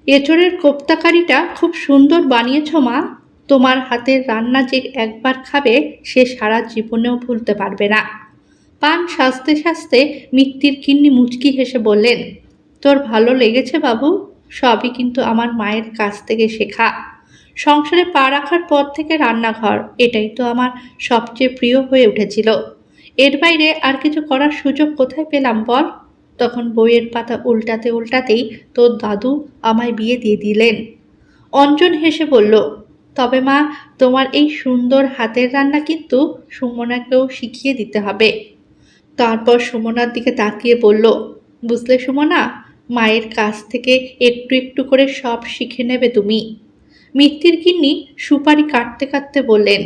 এঁচোড়ের কোপ্তা কারিটা খুব সুন্দর বানিয়েছ মা। তোমার হাতের রান্না যে একবার খাবে সে সারা জীবনেও ভুলতে পারবে না। পান সাজতে সাজতে মিত্তির গিন্নি মুচকি হেসে বললেন, তোর ভালো লেগেছে বাবু? সবই কিন্তু আমার মায়ের কাছ থেকে শেখা। সংসারে পা রাখার পর থেকে রান্নাঘর এটাই তো আমার সবচেয়ে প্রিয় হয়ে উঠেছিল। এর বাইরে আর কিছু করার সুযোগ কোথায় পেলাম বল? তখন বইয়ের পাতা উল্টাতে উল্টাতেই তোর দাদু আমায় বিয়ে দিয়ে দিলেন। অঞ্জন হেসে বলল, তবে মা, তোমার এই সুন্দর হাতের রান্না কিন্তু সুমনাকেও শিখিয়ে দিতে হবে। তারপর সুমনার দিকে তাকিয়ে বলল, বুঝলে সুমনা, মায়ের কাছ থেকে একটু একটু করে সব শিখে নেবে তুমি। মিত্তির গিন্নি সুপারি কাটতে কাটতে বললেন,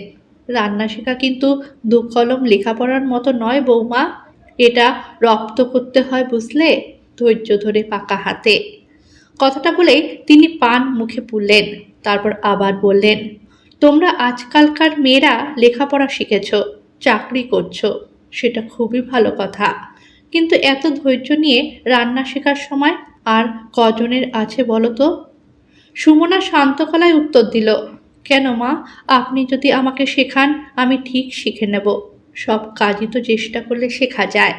রান্না শেখা কিন্তু দু কলম লেখাপড়ার মতো নয় বৌমা। এটা রপ্ত করতে হয় বুঝলে, ধৈর্য ধরে পাকা হাতে। কথাটা বলেই তিনি পান মুখে পুরলেন। তারপর আবার বললেন, তোমরা আজকালকার মেয়েরা লেখাপড়া শিখেছ, চাকরি করছো, সেটা খুবই ভালো কথা। কিন্তু এত ধৈর্য নিয়ে রান্না শেখার সময় আর কজনের আছে বলো তো? সুমনা শান্ত গলায় উত্তর দিল, কেন মা, আপনি যদি আমাকে শেখান আমি ঠিক শিখে নেব। সব কাজই তো চেষ্টা করলে শেখা যায়।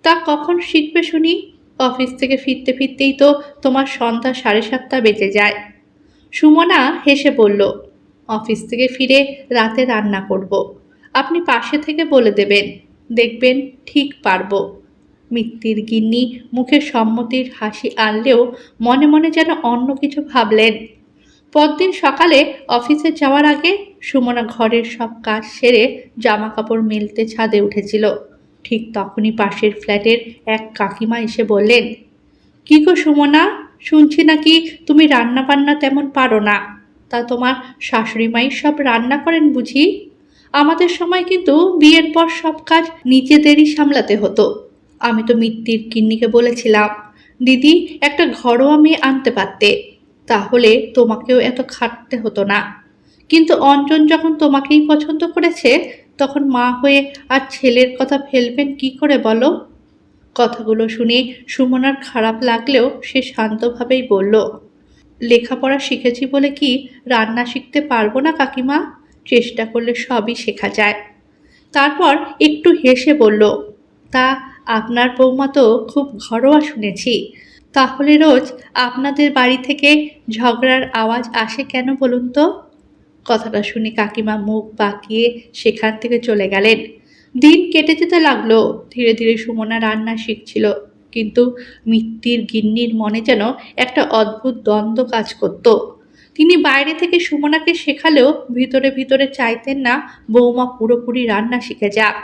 তা কখন শিখবে শুনি? অফিস থেকে ফিরতে ফিরতেই তো তোমার সন্ধ্যা 7:30 বেজে যায়। সুমনা হেসে বলল, অফিস থেকে ফিরে রাতে রান্না করব। আপনি পাশে থেকে বলে দেবেন, দেখবেন ঠিক পারবো। মিত্তির গিন্নি মুখে সম্মতির হাসি আনলেও মনে মনে যেন অন্য কিছু ভাবলেন। পরদিন সকালে অফিসে যাওয়ার আগে সুমনা ঘরের সব কাজ সেরে জামা কাপড় মেলতে ছাদে উঠেছিল। ঠিক তখনই পাশের ফ্ল্যাটের এক কাকিমা এসে বললেন, কি গো সুমনা, শুনছি নাকি তুমি রান্না বান্না তেমন পারো না। তা তোমার শাশুড়ি মাই সব রান্না করেন বুঝি? আমাদের সময় কিন্তু বিয়ের পর সব কাজ নিজেদেরই সামলাতে হতো। আমি তো মিত্তির গিন্নিকে বলেছিলাম, দিদি একটা ঘরোয়া মেয়ে আনতে পারতে, তাহলে তোমাকেও এত খাটতে হতো না। কিন্তু অঞ্জন যখন তোমাকেই পছন্দ করেছে, তখন মা হয়ে আর ছেলের কথা ফেলবেন কি করে বলো? কথাগুলো শুনে সুমনার খারাপ লাগলেও সে শান্তভাবেই বলল, লেখাপড়া শিখেছি বলে কি রান্না শিখতে পারবো না কাকিমা? চেষ্টা করলে সবই শেখা যায়। তারপর একটু হেসে বলল, তা আপনার বৌমা তো খুব ঘরোয়া শুনেছি। তাহলে রোজ আপনাদের বাড়ি থেকে ঝগড়ার আওয়াজ আসে কেন বলুন তো? কথাটা শুনে কাকিমা মুখ বাঁকিয়ে সেখান থেকে চলে গেলেন। দিন কেটে যেতে লাগলো। ধীরে ধীরে সুমনা রান্না শিখছিল, কিন্তু মিত্তির গিন্নির মনে যেন একটা অদ্ভুত দ্বন্দ্ব কাজ করত। তিনি বাইরে থেকে সুমনাকে শেখালেও ভিতরে ভিতরে চাইতেন না বৌমা পুরোপুরি রান্না শিখে যাক।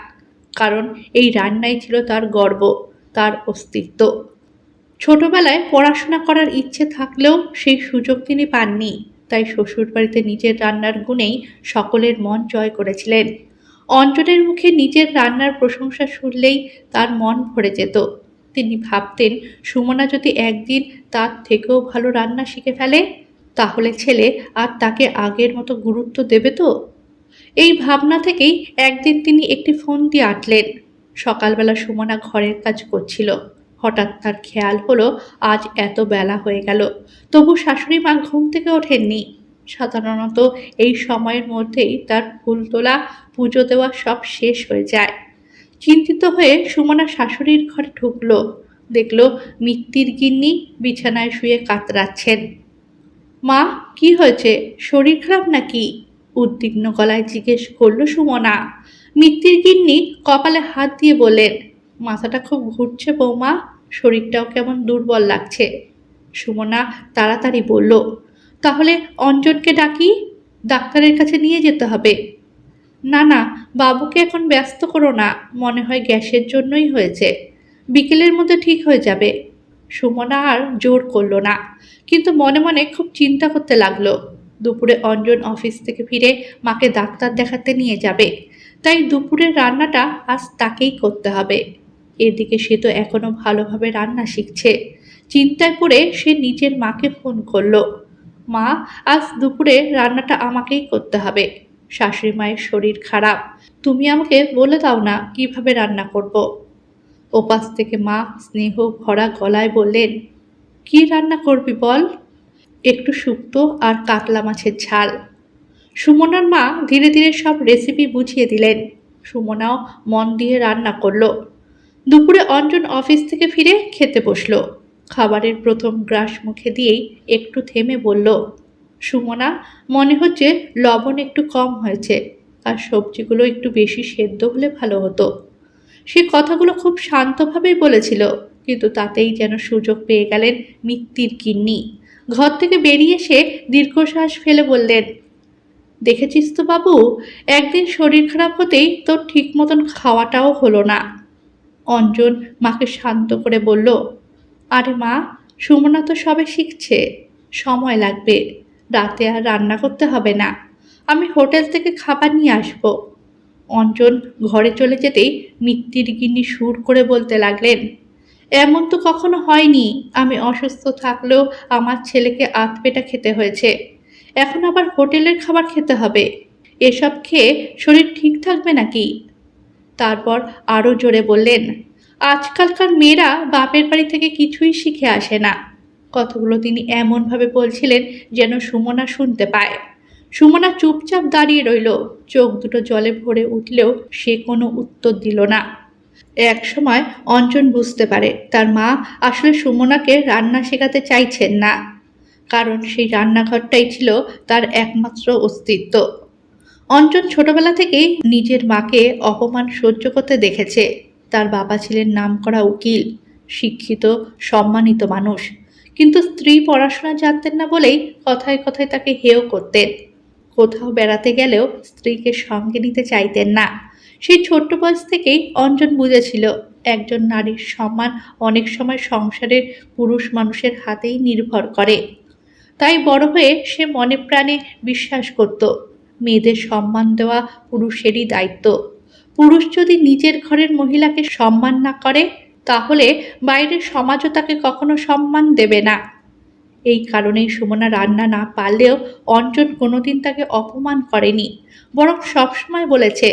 কারণ এই রান্নাই ছিল তার গর্ব, তার অস্তিত্ব। ছোটবেলায় পড়াশোনা করার ইচ্ছে থাকলেও সেই সুযোগ তিনি পাননি। তাই শ্বশুরবাড়িতে নিজের রান্নার গুণেই সকলের মন জয় করেছিলেন। অঞ্জনের মুখে নিজের রান্নার প্রশংসা শুনলেই তার মন ভরে যেত। তিনি ভাবতেন, সুমনা যদি একদিন তার থেকেও ভালো রান্না শিখে ফেলে, তাহলে ছেলে আর তাকে আগের মতো গুরুত্ব দেবে তো? এই ভাবনা থেকেই একদিন তিনি একটি ফোন দিয়ে আঁটলেন। সকালবেলা সুমনা ঘরের কাজ করছিল। হঠাৎ তার খেয়াল হলো আজ এত বেলা হয়ে গেল, তবু শাশুড়ি মা ঘুম থেকে ওঠেননি। সাধারণত এই সময়ের মধ্যেই তার ফুল তোলা, পুজো দেওয়া সব শেষ হয়ে যায়। চিন্তিত হয়ে সুমনা শাশুড়ির ঘরে ঢুকলো। দেখলো মিত্তির গিন্নি বিছানায় শুয়ে কাতরাচ্ছেন। মা, কি হয়েছে, শরীর খারাপ নাকি? উদ্বিগ্ন গলায় জিজ্ঞেস করলো সুমনা। মিত্তির গিন্নি কপালে হাত দিয়ে বললেন, মাথাটা খুব ঘুরছে বৌমা, শরীরটাও কেমন দুর্বল লাগছে। সুমনা তাড়াতাড়ি বলল, তাহলে অঞ্জনকে ডাকি, ডাক্তারের কাছে নিয়ে যেতে হবে। না না, বাবুকে এখন ব্যস্ত করো না, মনে হয় গ্যাসের জন্যই হয়েছে, বিকেলের মধ্যে ঠিক হয়ে যাবে। সুমনা আর জোর করলো না, কিন্তু মনে মনে খুব চিন্তা করতে লাগলো। দুপুরে অঞ্জন অফিস থেকে ফিরে মাকে ডাক্তার দেখাতে নিয়ে যাবে, তাই দুপুরের রান্নাটা আজ তাকেই করতে হবে। এদিকে সে তো এখনো ভালোভাবে রান্না শিখছে। চিন্তায় পড়ে সে নিজের মাকে ফোন করলো, মা, আজ দুপুরে রান্নাটা আমাকেই করতে হবে। শাশুড়ি মায়ের শরীর খারাপ, তুমি আমাকে বলে দাও না কিভাবে রান্না করব। ওপাশ থেকে মা স্নেহ ভরা গলায় বললেন, কি রান্না করবি বল? একটু শুক্তো আর কাতলা মাছের ঝাল। সুমনার মা ধীরে ধীরে সব রেসিপি বুঝিয়ে দিলেন। সুমনাও মন দিয়ে রান্না করলো। দুপুরে অঞ্জন অফিস থেকে ফিরে খেতে বসলো। খাবারের প্রথম গ্রাস মুখে দিয়েই একটু থেমে বলল, সুমনা, মনে হচ্ছে লবণ একটু কম হয়েছে, আর সবজিগুলো একটু বেশি সেদ্ধ হলে ভালো হতো। সে কথাগুলো খুব শান্তভাবেই বলেছিল, কিন্তু তাতেই যেন সুযোগ পেয়ে গেলেন মিত্তির গিন্নি। ঘর থেকে বেরিয়ে এসে দীর্ঘশ্বাস ফেলে বললেন, দেখেছিস তো বাবু, একদিন শরীর খারাপ হতেই তোর ঠিক মতন খাওয়াটাও হলো না। অঞ্জন মাকে শান্ত করে বলল, আরে মা, সুমনা তো সবে শিখছে, সময় লাগবে। রাতে আর রান্না করতে হবে না, আমি হোটেল থেকে খাবার নিয়ে আসব। অঞ্জন ঘরে চলে যেতেই মিত্তির গিন্নি সুর করে বলতে লাগলেন, এমন তো কখনো হয়নি, আমি অসুস্থ থাকলেও আমার ছেলেকে আধপেটা খেতে হয়েছে, এখন আবার হোটেলের খাবার খেতে হবে। এসব খেয়ে শরীর ঠিক থাকবে নাকি? তারপর আরও জোরে বললেন, আজকালকার মেয়েরা বাপের বাড়ি থেকে কিছুই শিখে আসে না। কথাগুলো তিনি এমনভাবে বলছিলেন যেন সুমনা শুনতে পায়। সুমনা চুপচাপ দাঁড়িয়ে রইল, চোখ দুটো জলে ভরে উঠলেও সে কোনো উত্তর দিল না। এক সময় অঞ্জন বুঝতে পারে তার মা আসলে সুমনাকে রান্না শেখাতে চাইছেন না, কারণ সেই রান্নাঘরটাই ছিল তার একমাত্র অস্তিত্ব। অঞ্জন ছোটবেলা থেকেই নিজের মাকে অপমান সহ্য করতে দেখেছে। তার বাবা ছিলেন নামকরা উকিল, শিক্ষিত, সম্মানিত মানুষ, কিন্তু স্ত্রী পড়াশোনা জানতেন না বলেই কথায় কথায় তাকে হেয় করতেন। কোথাও বেড়াতে গেলেও স্ত্রীকে সঙ্গে নিতে চাইতেন না। সেই ছোট্ট বয়স থেকেই অঞ্জন বুঝেছিল একজন নারীর সম্মান অনেক সময় সংসারের পুরুষ মানুষের হাতেই নির্ভর করে। তাই বড় হয়ে সে মনে প্রাণে বিশ্বাস করত, মেয়েদের সম্মান দেওয়া পুরুষেরই দায়িত্ব। পুরুষ যদি নিজের ঘরের মহিলাকে সম্মান না করে, তাহলে বাইরের সমাজও তাকে কখনো সম্মান দেবে না। এই কারণেই সুমনা রান্না না পারলেও অঞ্জন কোনোদিন তাকে অপমান করেনি, বরং সবসময় বলেছে,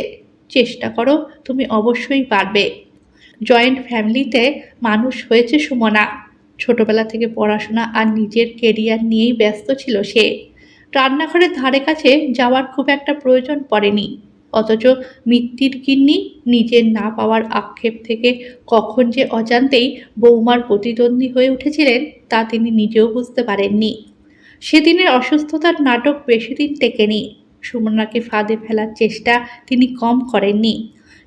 চেষ্টা করো, তুমি অবশ্যই পারবে। জয়েন্ট ফ্যামিলিতে মানুষ হয়েছে সুমনা। ছোটবেলা থেকে পড়াশোনা আর নিজের কেরিয়ার নিয়েই ব্যস্ত ছিল সে। রান্নাঘরের ধারে কাছে যাওয়ার খুব একটা প্রয়োজন পড়েনি। অথচ মিত্তির গিন্নি নিজের না পাওয়ার আক্ষেপ থেকে কখন যে অজান্তেই বৌমার প্রতিদ্বন্দ্বী হয়ে উঠেছিলেন তা তিনি নিজেও বুঝতে পারেননি। সেদিনের অসুস্থতার নাটক বেশি দিন টেকেনি। সুমনাকে ফাঁদে ফেলার চেষ্টা তিনি কম করেননি,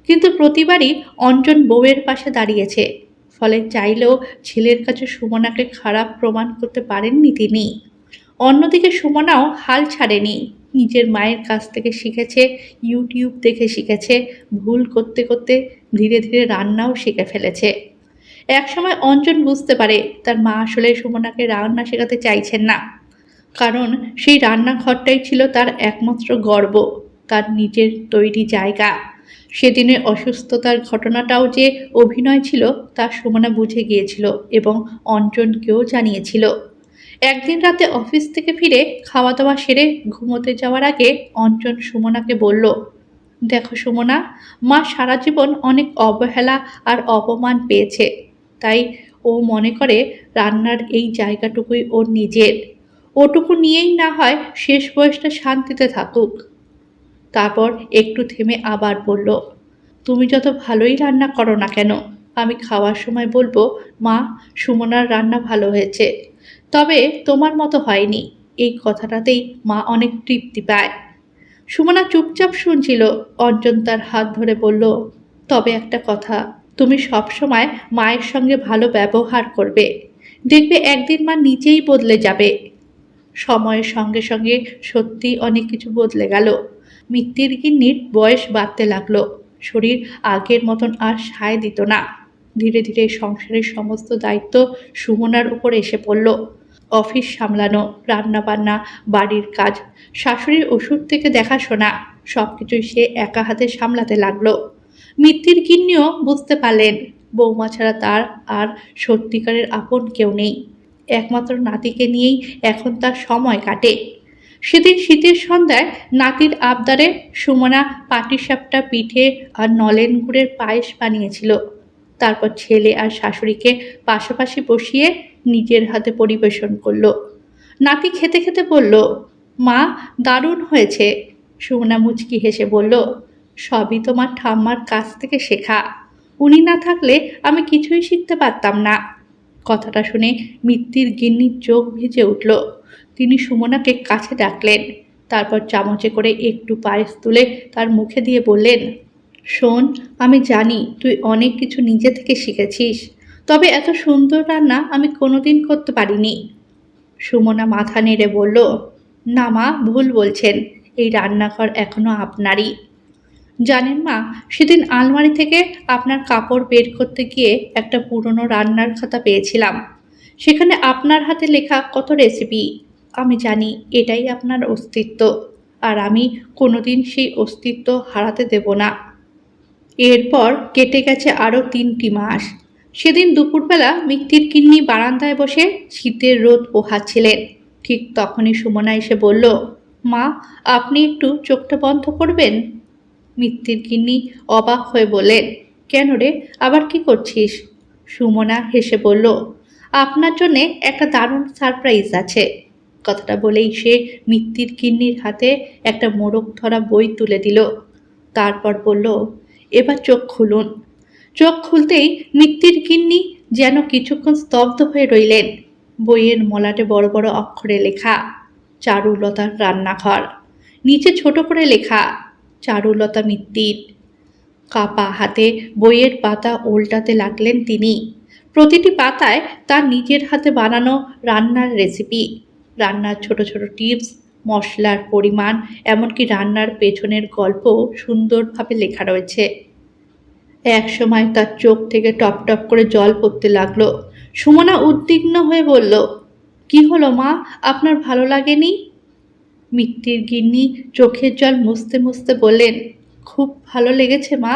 কিন্তু প্রতিবারই অঞ্জন বউয়ের পাশে দাঁড়িয়েছে। ফলে চাইলেও ছেলের কাছে সুমনাকে খারাপ প্রমাণ করতে পারেননি তিনি। অন্যদিকে সুমনাও হাল ছাড়েনি। নিজের মায়ের কাছ থেকে শিখেছে, ইউটিউব দেখে শিখেছে, ভুল করতে করতে ধীরে ধীরে রান্নাও শিখে ফেলেছে। একসময় অঞ্জন বুঝতে পারে তার মা আসলে সুমনাকে রান্না শেখাতে চাইছেন না, কারণ সেই রান্নাঘরটাই ছিল তার একমাত্র গর্ব, তার নিজের তৈরি জায়গা। সেদিনের অসুস্থতার ঘটনাটাও যে অভিনয় ছিল তা সুমনা বুঝে গিয়েছিল এবং অঞ্জনকেও জানিয়েছিল। একদিন রাতে অফিস থেকে ফিরে খাওয়া দাওয়া সেরে ঘুমোতে যাওয়ার আগে অঞ্জন সুমনাকে বলল, দেখো সুমনা, মা সারা জীবন অনেক অবহেলা আর অপমান পেয়েছে, তাই ও মনে করে রান্নার এই জায়গাটুকুই ওর নিজের। ওটুকু নিয়েই না হয় শেষ বয়সটা শান্তিতে থাকুক। তারপর একটু থেমে আবার বলল, তুমি যত ভালোই রান্না করো না কেন, আমি খাওয়ার সময় বলবো, মা, সুমনার রান্না ভালো হয়েছে, তবে তোমার মতো হয়নি। এই কথাটাতেই মা অনেক তৃপ্তি পায়। সুমনা চুপচাপ শুনছিল। অঞ্জন তার হাত ধরে বলল, তবে একটা কথা, তুমি সবসময় মায়ের সঙ্গে ভালো ব্যবহার করবে, দেখবে একদিন মা নিজেই বদলে যাবে। সময়ের সঙ্গে সঙ্গে সত্যিই অনেক কিছু বদলে গেল। মিত্তির গিন্নির বয়স বাড়তে লাগলো, শরীর আগের মতন আর সায় দিত না। ধীরে ধীরে সংসারের সমস্ত দায়িত্ব সুমনার উপর এসে পড়ল। অফিস সামলানো, রান্নাবান্না, বাড়ির কাজ, শাশুড়ির ওষুধ থেকে দেখাশোনা, সব কিছুই সে একা হাতে সামলাতে লাগলো। মিত্তির গিন্নিও বুঝতে পারলেন বৌমা ছাড়া তার আর সত্যিকারের আপন কেউ নেই। একমাত্র নাতিকে নিয়েই এখন তার সময় কাটে। সেদিন শীতের সন্ধ্যায় নাতির আবদারে সুমনা পাটিসাপটা পিঠে আর নলেন গুড়ের পায়েস বানিয়েছিল। তারপর ছেলে আর শাশুড়িকে পাশাপাশি বসিয়ে নিজের হাতে পরিবেশন করলো। নাতি খেতে খেতে বলল, মা, দারুণ হয়েছে। সুমনা মুচকি হেসে বলল, সবই তোমার ঠাম্মার কাছ থেকে শেখা। উনি না থাকলে আমি কিছুই শিখতে পারতাম না। কথাটা শুনে মিত্তির গিন্নির চোখ ভিজে উঠল। তিনি সুমনাকে কাছে ডাকলেন। তারপর চামচে করে একটু পায়েস তুলে তার মুখে দিয়ে বললেন, শোন, আমি জানি তুই অনেক কিছু নিজে থেকে শিখেছিস, তবে এত সুন্দর রান্না আমি কোনোদিন করতে পারিনি। সুমনা মাথা নেড়ে বলল, না মা, ভুল বলছেন, এই রান্নাঘর এখনো আপনারই। জানেন মা, সেদিন আলমারি থেকে আপনার কাপড় বের করতে গিয়ে একটা পুরনো রান্নার খাতা পেয়েছিলাম। সেখানে আপনার হাতে লেখা কত রেসিপি। আমি জানি এটাই আপনার অস্তিত্ব, আর আমি কোনোদিন সেই অস্তিত্ব হারাতে দেব না। এরপর কেটে গেছে আরও 3টি মাস। সেদিন দুপুরবেলা মিত্তির গিন্নি বারান্দায় বসে শীতের রোদ পোহাচ্ছিলেন। ঠিক তখনই সুমনা এসে বলল, মা, আপনি একটু চোখটা বন্ধ করবেন? মিত্তির গিন্নি অবাক হয়ে বললেন, কেন রে, আবার কি করছিস? সুমনা হেসে বলল, আপনার জন্যে একটা দারুণ সারপ্রাইজ আছে। কথাটা বলেই সে মিত্তির গিন্নির হাতে একটা মোড়ক ধরা বই তুলে দিল। তারপর বলল, এবার চোখ খুলুন। চোখ খুলতেই মিত্তির গিন্নি যেন কিছুক্ষণ স্তব্ধ হয়ে রইলেন। বইয়ের মলাটে বড় বড় অক্ষরে লেখা, চারুলতার রান্নাঘর। নিচে ছোট করে লেখা, চারুলতা মিত্তির। কাপা হাতে বইয়ের পাতা উল্টাতে লাগলেন তিনি। প্রতিটি পাতায় তার নিজের হাতে বানানো রান্নার রেসিপি, রান্নার ছোট ছোট টিপস, মশলার পরিমাণ, এমনকি রান্নার পেছনের গল্প সুন্দরভাবে লেখা রয়েছে। এক সময় তার চোখ থেকে টপ টপ করে জল পড়তে লাগলো। সুমনা উদ্বিগ্ন হয়ে বলল, কি হলো মা, আপনার ভালো লাগেনি? মিত্তির গিন্নি চোখের জল মুছতে মুছতে বললেন, খুব ভালো লেগেছে মা।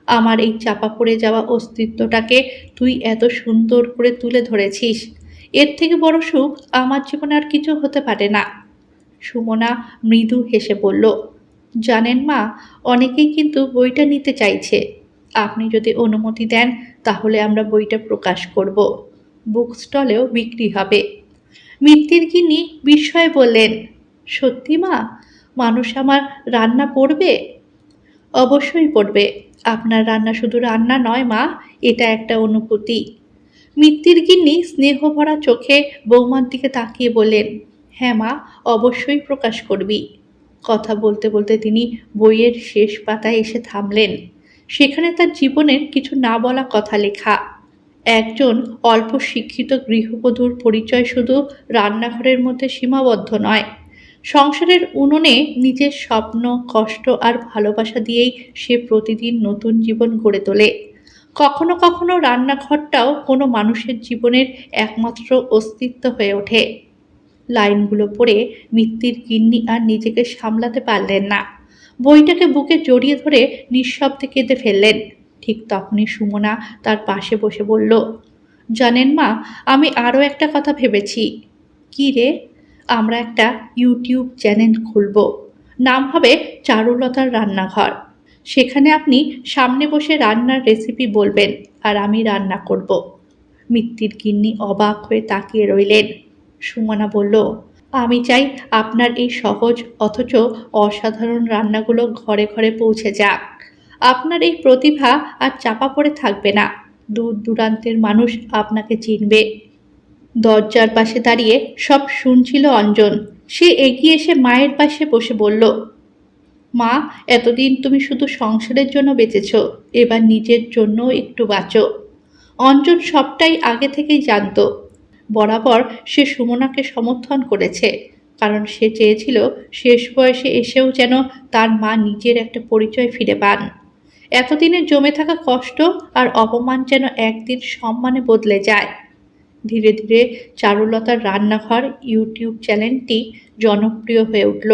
আমার এই চাপা পড়ে যাওয়া অস্তিত্বটাকে তুই এত সুন্দর করে তুলে ধরেছিস। এর থেকে বড় সুখ আমার জীবনে আর কিছু হতে পারে না। সুমনা মৃদু হেসে বলল, জানেন মা, অনেকেই কিন্তু বইটা নিতে চাইছে। আপনি যদি অনুমতি দেন তাহলে আমরা বইটা প্রকাশ করব। বুক স্টলেও বিক্রি হবে। মিত্তির গিন্নি বিস্ময়ে বললেন, সত্যি মা, মানুষ আমার রান্না পড়বে? অবশ্যই পড়বে। আপনার রান্না শুধু রান্না নয় মা, এটা একটা অনুভূতি। মিত্তির গিন্নি স্নেহ ভরা চোখে বৌমার দিকে তাকিয়ে বললেন, হ্যাঁ মা, অবশ্যই প্রকাশ করবি। কথা বলতে বলতে তিনি বইয়ের শেষ পাতায় এসে থামলেন। সেখানে তার জীবনের কিছু না বলা কথা লেখা। একজন অল্প শিক্ষিত গৃহবধূর পরিচয় শুধু রান্নাঘরের মধ্যে সীমাবদ্ধ নয়। সংসারের উনুনে নিজের স্বপ্ন, কষ্ট আর ভালোবাসা দিয়েই সে প্রতিদিন নতুন জীবন গড়ে তোলে। কখনো কখনো রান্নাঘরটাও কোনো মানুষের জীবনের একমাত্র অস্তিত্ব হয়ে ওঠে। লাইনগুলো পড়ে মিত্তির গিন্নি আর নিজেকে সামলাতে পারলেন না। বইটাকে বুকে জড়িয়ে ধরে নিঃশব্দে কেঁদে ফেললেন। ঠিক তখনই সুমনা তার পাশে বসে বলল, জানেন মা, আমি আরও একটা কথা ভেবেছি। কি রে? আমরা একটা ইউটিউব চ্যানেল খুলব। নাম হবে চারুলতার রান্নাঘর। সেখানে আপনি সামনে বসে রান্নার রেসিপি বলবেন আর আমি রান্না করব। মিত্তির গিন্নি অবাক হয়ে তাকিয়ে রইলেন। সুমনা বলল, আমি চাই আপনার এই সহজ অথচ অসাধারণ রান্নাগুলো ঘরে ঘরে পৌঁছে যাক। আপনার এই প্রতিভা আর চাপা পড়ে থাকবে না। দূর দূরান্তের মানুষ আপনাকে চিনবে। দরজার পাশে দাঁড়িয়ে সব শুনছিল অঞ্জন। সে এগিয়ে এসে মায়ের পাশে বসে বলল, মা, এতদিন তুমি শুধু সংসারের জন্য বেঁচেছ, এবার নিজের জন্য একটু বাঁচো। অঞ্জন সবটাই আগে থেকেই জানত। বরাবর সে সুমনাকে সমর্থন করেছে, কারণ সে চেয়েছিল শেষ বয়সে এসেও যেন তার মা নিজের একটা পরিচয় ফিরে পান। এতদিনের জমে থাকা কষ্ট আর অপমান যেন একদিন সম্মানে বদলে যায়। ধীরে ধীরে চারুলতার রান্নাঘর ইউটিউব চ্যানেলটি জনপ্রিয় হয়ে উঠল।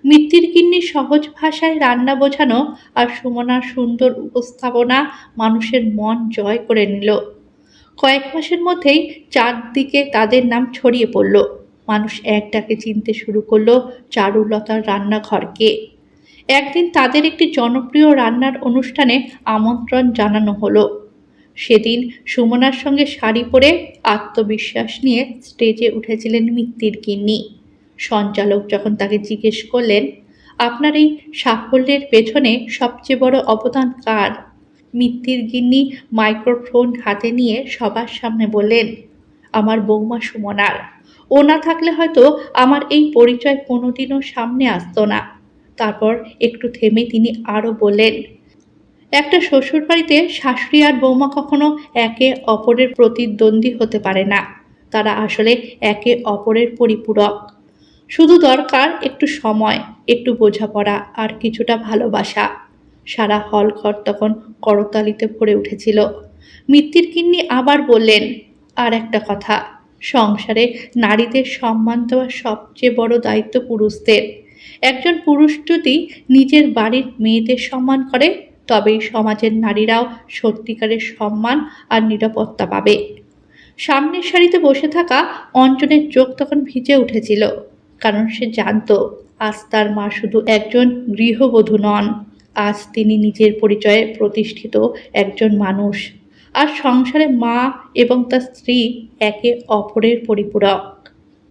মিত্তির গিন্নির সহজ ভাষায় রান্না বোঝানো আর সুমনার সুন্দর উপস্থাপনা মানুষের মন জয় করে নিল। কয়েক মাসের মধ্যেই চারদিকে তাদের নাম ছড়িয়ে পড়ল। মানুষ এক ডাকে চিনতে শুরু করলো চারুলতার রান্নাঘরকে। একদিন তাদের একটি জনপ্রিয় রান্নার অনুষ্ঠানে আমন্ত্রণ জানানো হলো। সেদিন সুমনার সঙ্গে শাড়ি পরে আত্মবিশ্বাস নিয়ে স্টেজে উঠেছিলেন মিত্তির গিন্নি। সঞ্চালক যখন তাকে জিজ্ঞেস করলেন, আপনার এই সাফল্যের পেছনে সবচেয়ে বড় অবদান কার? মিত্তির গিন্নি মাইক্রোফোন হাতে নিয়ে সবার সামনে বললেন, আমার বৌমা সুমনার। ও না থাকলে হয়তো আমার এই পরিচয় কোনোদিনও সামনে আসতো না। তারপর একটু থেমে তিনি আরও বললেন, একটা শ্বশুরবাড়িতে শাশুড়ি আর বৌমা কখনো একে অপরের প্রতিদ্বন্দ্বী হতে পারে না। তারা আসলে একে অপরের পরিপূরক। শুধু দরকার একটু সময়, একটু বোঝাপড়া আর কিছুটা ভালোবাসা। সারা হলঘর তখন করতালিতে ভরে উঠেছিল। মিত্তির গিন্নি আবার বললেন, আর একটা কথা, সংসারে নারীদের সম্মান দেওয়া সবচেয়ে বড় দায়িত্ব পুরুষদের। একজন পুরুষ যদি নিজের বাড়ির মেয়েদের সম্মান করে, তবেই সমাজের নারীরাও সত্যিকারের সম্মান আর নিরাপত্তা পাবে। সামনের সারিতে বসে থাকা অঞ্জনের চোখ তখন ভিজে উঠেছিল, কারণ সে জানত আজ তার মা শুধু একজন গৃহবধূ নন, আজ তিনি নিজের পরিচয়ে প্রতিষ্ঠিত একজন মানুষ। আর সংসারে মা এবং তার স্ত্রী একে অপরের পরিপূরক।